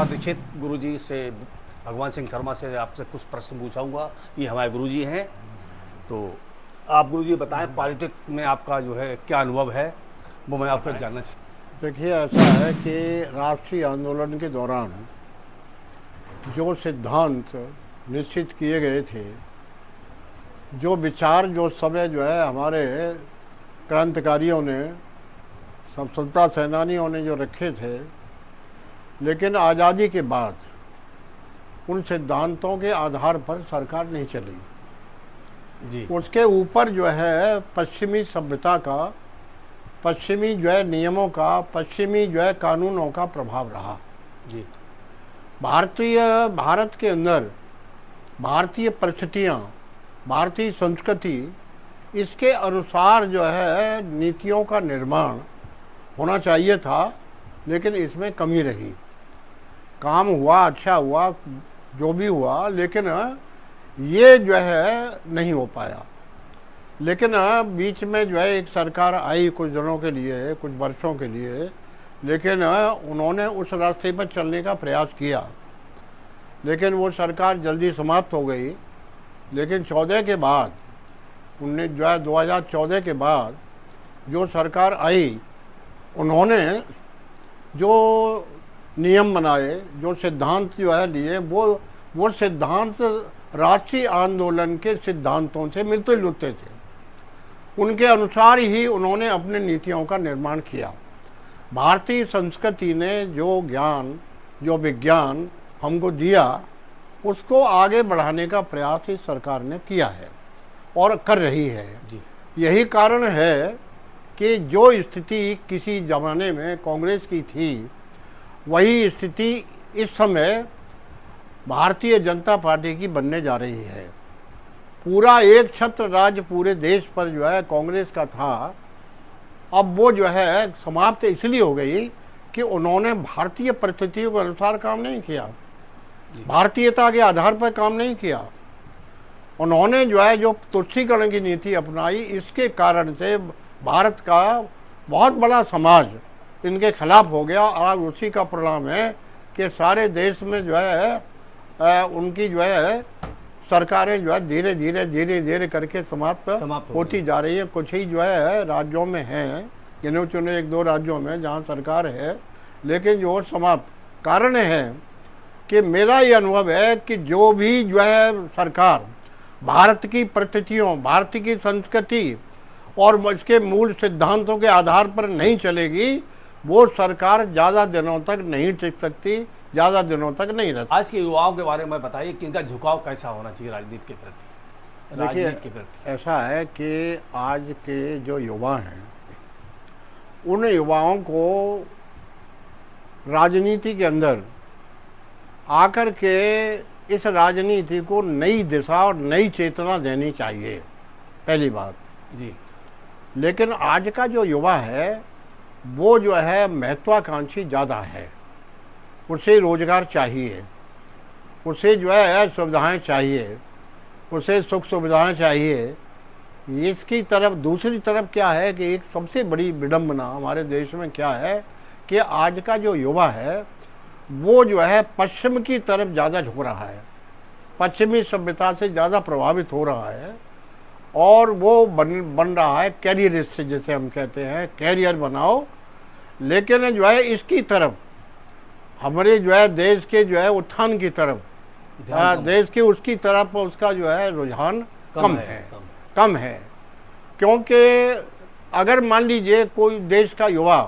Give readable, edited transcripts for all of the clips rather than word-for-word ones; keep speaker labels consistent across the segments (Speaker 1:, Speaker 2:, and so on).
Speaker 1: कुमार दीक्षित गुरुजी से, भगवान सिंह शर्मा से आपसे कुछ प्रश्न पूछाऊंगा। ये हमारे गुरुजी हैं, तो आप गुरुजी बताएं पॉलिटिक्स में आपका जो है क्या अनुभव है, वो मैं आपको जानना चाहिए।
Speaker 2: देखिए, ऐसा है कि राष्ट्रीय आंदोलन के दौरान जो सिद्धांत निश्चित किए गए थे, जो विचार जो समय जो है हमारे क्रांतिकारियों ने, स्वतंत्रता सेनानियों ने जो रखे थे, लेकिन आज़ादी के बाद उन सिद्धांतों के आधार पर सरकार नहीं चली
Speaker 1: जी।
Speaker 2: उसके ऊपर जो है पश्चिमी सभ्यता का, पश्चिमी जो है नियमों का, पश्चिमी जो है कानूनों का प्रभाव रहा
Speaker 1: जी।
Speaker 2: भारत के अंदर भारतीय परिस्थितियाँ, भारतीय संस्कृति, इसके अनुसार जो है नीतियों का निर्माण होना चाहिए था, लेकिन इसमें कमी रही। काम हुआ, अच्छा हुआ, जो भी हुआ, लेकिन ये जो है नहीं हो पाया। लेकिन बीच में जो है एक सरकार आई कुछ दिनों के लिए, कुछ वर्षों के लिए, लेकिन उन्होंने उस रास्ते पर चलने का प्रयास किया, लेकिन वो सरकार जल्दी समाप्त हो गई। लेकिन 14 के बाद, 2014 के बाद जो सरकार आई, उन्होंने जो नियम बनाए, जो सिद्धांत जो है लिए, वो सिद्धांत राष्ट्रीय आंदोलन के सिद्धांतों से मिलते जुलते थे। उनके अनुसार ही उन्होंने अपने नीतियों का निर्माण किया। भारतीय संस्कृति ने जो ज्ञान, जो विज्ञान हमको दिया, उसको आगे बढ़ाने का प्रयास इस सरकार ने किया है और कर रही है
Speaker 1: जी।
Speaker 2: यही कारण है कि जो स्थिति किसी ज़माने में कांग्रेस की थी, वही स्थिति इस समय भारतीय जनता पार्टी की बनने जा रही है। पूरा एक छत्र राज पूरे देश पर जो है कांग्रेस का था, अब वो जो है समाप्त इसलिए हो गई कि उन्होंने भारतीय परिस्थितियों के अनुसार काम नहीं किया, भारतीयता के आधार पर काम नहीं किया। उन्होंने जो है जो तुच्छीकरण की नीति अपनाई, इसके कारण से भारत का बहुत बड़ा समाज इनके खिलाफ हो गया, और उसी का परिणाम है कि सारे देश में जो है उनकी जो है सरकारें जो है धीरे धीरे करके समाप्त होती जा रही है। कुछ ही जो है राज्यों में हैं, गिने चुने 1-2 राज्यों में जहां सरकार है, लेकिन जो समाप्त। कारण है कि मेरा ये अनुभव है कि जो भी जो है सरकार भारत की परिस्थितियों, भारत की संस्कृति और इसके मूल सिद्धांतों के आधार पर नहीं चलेगी, वो सरकार ज़्यादा दिनों तक नहीं टिक सकती, ज़्यादा दिनों तक नहीं रहती।
Speaker 1: आज के युवाओं के बारे में बताइए कि इनका झुकाव कैसा होना चाहिए राजनीति के प्रति।
Speaker 2: देखिए, ऐसा है कि आज के जो युवा हैं, उन युवाओं को राजनीति के अंदर आकर के इस राजनीति को नई दिशा और नई चेतना देनी चाहिए, पहली बात
Speaker 1: जी।
Speaker 2: लेकिन आज का जो युवा है, वो जो है महत्वाकांक्षी ज़्यादा है। उसे रोजगार चाहिए, उसे जो है सुविधाएं चाहिए, उसे सुख सुविधाएं चाहिए। इसकी तरफ, दूसरी तरफ क्या है कि एक सबसे बड़ी विडंबना हमारे देश में क्या है कि आज का जो युवा है, वो जो है पश्चिम की तरफ ज़्यादा झुक रहा है, पश्चिमी सभ्यता से ज़्यादा प्रभावित हो रहा है, और वो बन रहा है कैरियरिस्ट, जैसे हम कहते हैं, कैरियर बनाओ। लेकिन जो है इसकी तरफ, हमारे जो है देश के जो है उत्थान की तरफ, देश की उसकी तरफ उसका जो है रुझान कम है। क्योंकि अगर मान लीजिए कोई देश का युवा,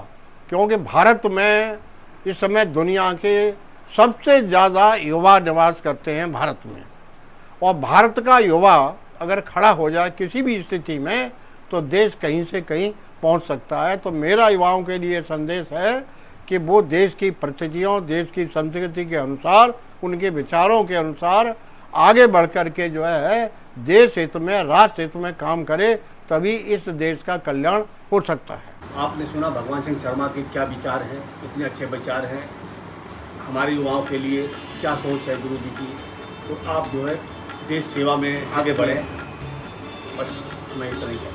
Speaker 2: क्योंकि भारत में इस समय दुनिया के सबसे ज़्यादा युवा निवास करते हैं भारत में, और भारत का युवा अगर खड़ा हो जाए किसी भी स्थिति में, तो देश कहीं से कहीं पहुंच सकता है। तो मेरा युवाओं के लिए संदेश है कि वो देश की परिस्थितियों, देश की संस्कृति के अनुसार, उनके विचारों के अनुसार आगे बढ़ कर के जो है देश हित में, राष्ट्र हित में काम करे, तभी इस देश का कल्याण हो सकता है।
Speaker 1: आपने सुना भगवान सिंह शर्मा के क्या विचार हैं, इतने अच्छे विचार हैं हमारे युवाओं के लिए, क्या सोच है गुरु जी की। तो आप जो है देश सेवा में आगे बढ़ें, बस मैं इतना ही कहता हूं।